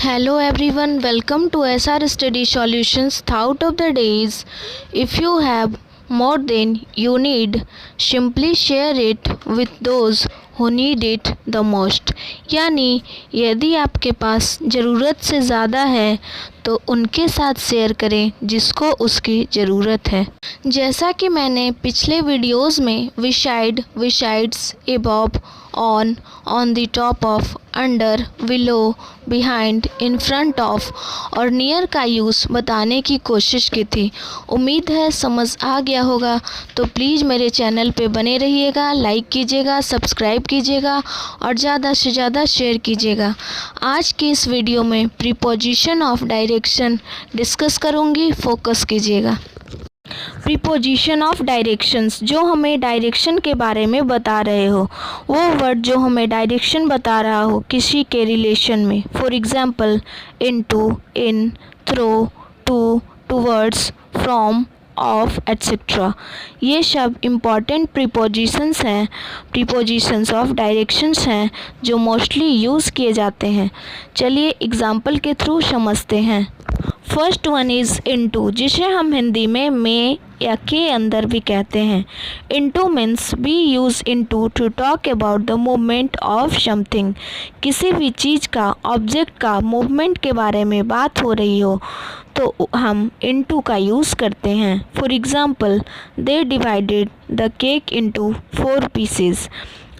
Hello everyone, welcome to SR Study Solutions. Thought of the days. If you have more than you need, simply share it with those who need it the most. यानी यदि आपके पास ज़रूरत से ज़्यादा है तो उनके साथ शेयर करें जिसको उसकी ज़रूरत है। जैसा कि मैंने पिछले वीडियोस में beside, besides, above, on the top of, under, below, behind, in front of और नियर का यूज़ बताने की कोशिश की थी। उम्मीद है समझ आ गया होगा। तो प्लीज़ मेरे चैनल पे बने रहिएगा, लाइक कीजिएगा, सब्सक्राइब कीजिएगा और ज़्यादा से ज़्यादा शेयर कीजिएगा। आज की इस वीडियो में प्रीपोजिशन ऑफ डायरेक्शन डिस्कस करूँगी, फोकस कीजिएगा। प्रीपोजिशन ऑफ डायरेक्शंस, जो हमें डायरेक्शन के बारे में बता रहे हो, वो वर्ड जो हमें डायरेक्शन बता रहा हो किसी के रिलेशन में। For example into, in, through, to, towards, from, of, etcetera. ये सब इम्पॉर्टेंट प्रीपोजिशंस हैं, प्रीपोजिशंस ऑफ डायरेक्शंस हैं जो मोस्टली यूज़ किए जाते हैं। चलिए एग्जाम्पल के थ्रू समझते हैं। फर्स्ट वन इज़ इनटू, जिसे हम हिंदी में या के अंदर भी कहते हैं। Into means we use into to talk about the movement of something. किसी भी चीज़ का, ऑब्जेक्ट का मूवमेंट के बारे में बात हो रही हो तो हम इनटू का यूज़ करते हैं। For example they divided the cake into 4 pieces.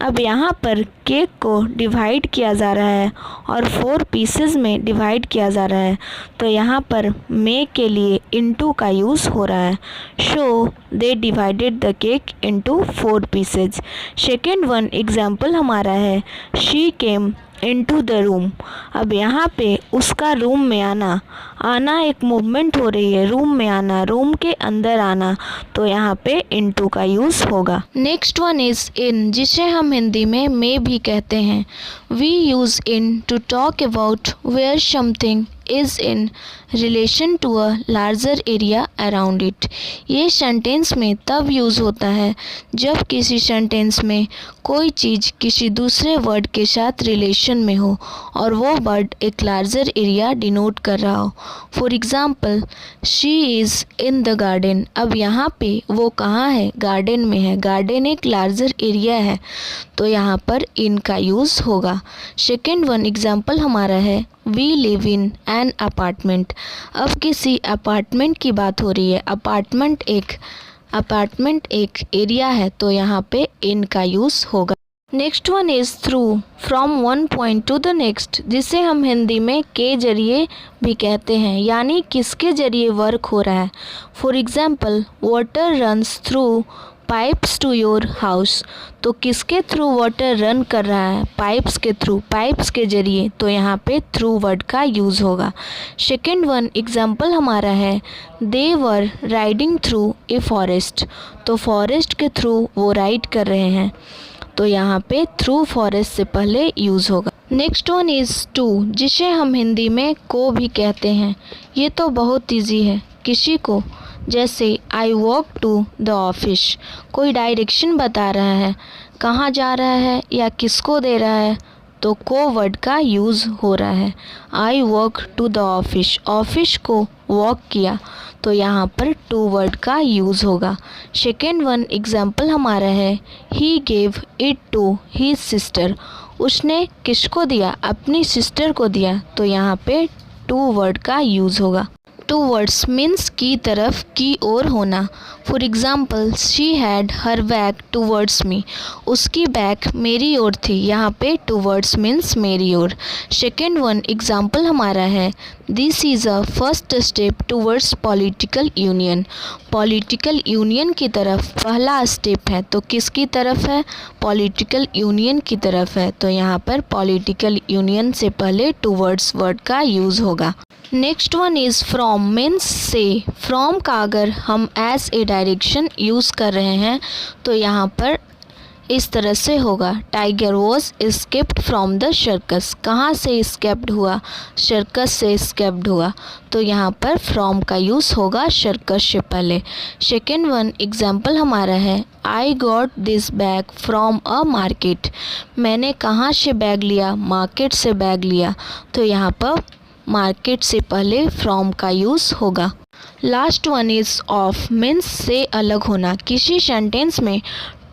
अब यहाँ पर केक को डिवाइड किया जा रहा है और 4 पीसेस में डिवाइड किया जा रहा है, तो यहाँ पर मे के लिए इनटू का यूज़ हो रहा है। Show they divided the cake into 4 pieces. Second one example हमारा है she came into the room. अब यहाँ पे उसका रूम में आना, आना एक मूवमेंट हो रही है, रूम में आना, रूम के अंदर आना, तो यहाँ पे इनटू का यूज़ होगा। नेक्स्ट वन इज़ इन, जिसे हम हिंदी में भी कहते हैं। We use in to talk about where something is in relation to a larger area around it. ये सेंटेंस में तब यूज़ होता है जब किसी सेंटेंस में कोई चीज़ किसी दूसरे वर्ड के साथ रिलेशन में हो और वो वर्ड एक लार्जर एरिया डिनोट कर रहा हो। For example she is in the garden. अब यहाँ पे वो कहाँ है? गार्डन में है। गार्डन एक लार्जर एरिया है, तो यहाँ पर इन का यूज़ होगा। सेकेंड वन एग्ज़ाम्पल हमारा है we live in an apartment. अब किसी अपार्टमेंट की बात हो रही है। अपार्टमेंट एक एरिया है, तो यहाँ पे इन का यूज़ होगा। Next one is through, from one point two the next, जिसे हम हिंदी में के जरिए भी कहते हैं, यानी किसके जरिए वर्क हो रहा है। For example water runs through pipes to your house. तो किसके थ्रू वाटर रन कर रहा है? पाइप्स के थ्रू, पाइप्स के जरिए, तो यहाँ पे थ्रू वर्ड का यूज़ होगा। सेकेंड वन एग्जाम्पल हमारा है they were riding through a forest. तो फॉरेस्ट के थ्रू वो राइड कर रहे हैं, तो यहाँ पे थ्रू फॉरेस्ट से पहले यूज़ होगा। नेक्स्ट वन इज़ टू, जिसे हम हिंदी में को भी कहते हैं। ये तो बहुत ईजी है, किसी को, जैसे I walk to the office, कोई डायरेक्शन बता रहा है, कहाँ जा रहा है या किसको दे रहा है, तो को वर्ड का यूज़ हो रहा है। I walk to the office, office को वॉक किया, तो यहाँ पर टू वर्ड का यूज़ होगा। सेकेंड वन एग्जाम्पल हमारा है he gave it to his sister. उसने किसको दिया? अपनी सिस्टर को दिया, तो यहाँ पे टू वर्ड का यूज़ होगा। टूवर्ड्स मीन्स की तरफ, की ओर होना। For example she had her back towards me. उसकी बैक मेरी ओर थी, यहाँ पे टूवर्ड्स मीन्स मेरी ओर। सेकेंड वन एग्ज़ाम्पल हमारा है this is a first step towards political union. Political union की तरफ पहला स्टेप है, तो किसकी तरफ है? पॉलिटिकल यूनियन की तरफ है, तो यहाँ पर पॉलिटिकल यूनियन से पहले टूवर्ड्स वर्ड का यूज़ होगा। Next one is from means से। फ्रॉम का अगर हम एज ए डायरेक्शन यूज़ कर रहे हैं तो यहाँ पर इस तरह से होगा tiger was escaped from the circus. कहाँ से एस्केप्ड हुआ? सर्कस से एस्केप्ड हुआ, तो यहाँ पर फ्रॉम का यूज़ होगा सर्कस से पहले। सेकेंड वन एग्जाम्पल हमारा है I got this bag from a market. मैंने कहाँ से बैग लिया? मार्केट से बैग लिया, तो यहाँ पर मार्केट से पहले फ्रॉम का यूज़ होगा। Last one is of means से अलग होना। किसी सेंटेंस में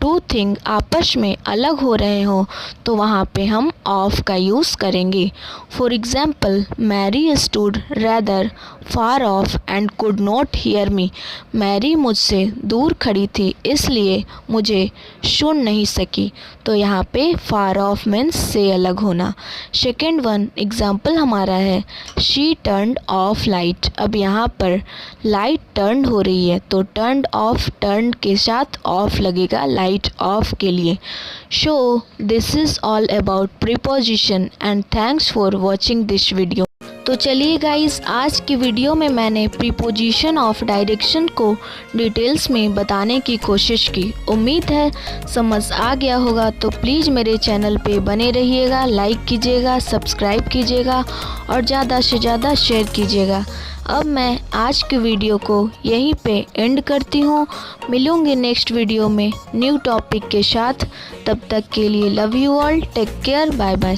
टू थिंग आपस में अलग हो रहे हो तो वहाँ पे हम ऑफ का यूज़ करेंगे। For example, Mary stood rather far off and could not hear me. Mary मुझसे दूर खड़ी थी इसलिए मुझे सुन नहीं सकी। तो यहाँ पे फार ऑफ मीन्स से अलग होना। सेकेंड वन एग्ज़ाम्पल हमारा है शी टर्नड ऑफ लाइट। अब यहाँ पर लाइट टर्न हो रही है तो टर्नड ऑफ, टर्न के साथ ऑफ लगेगा लाइट ऑफ के लिए। So this is all about preposition and thanks for watching this video. तो चलिए गाइस, आज की वीडियो में मैंने प्रीपोजिशन ऑफ डायरेक्शन को डिटेल्स में बताने की कोशिश की। उम्मीद है समझ आ गया होगा। तो प्लीज़ मेरे चैनल पे बने रहिएगा, लाइक कीजिएगा, सब्सक्राइब कीजिएगा और ज़्यादा से ज़्यादा शेयर कीजिएगा। अब मैं आज की वीडियो को यहीं पे एंड करती हूँ। मिलूँगी नेक्स्ट वीडियो में न्यू टॉपिक के साथ। तब तक के लिए love you all, take care, bye bye.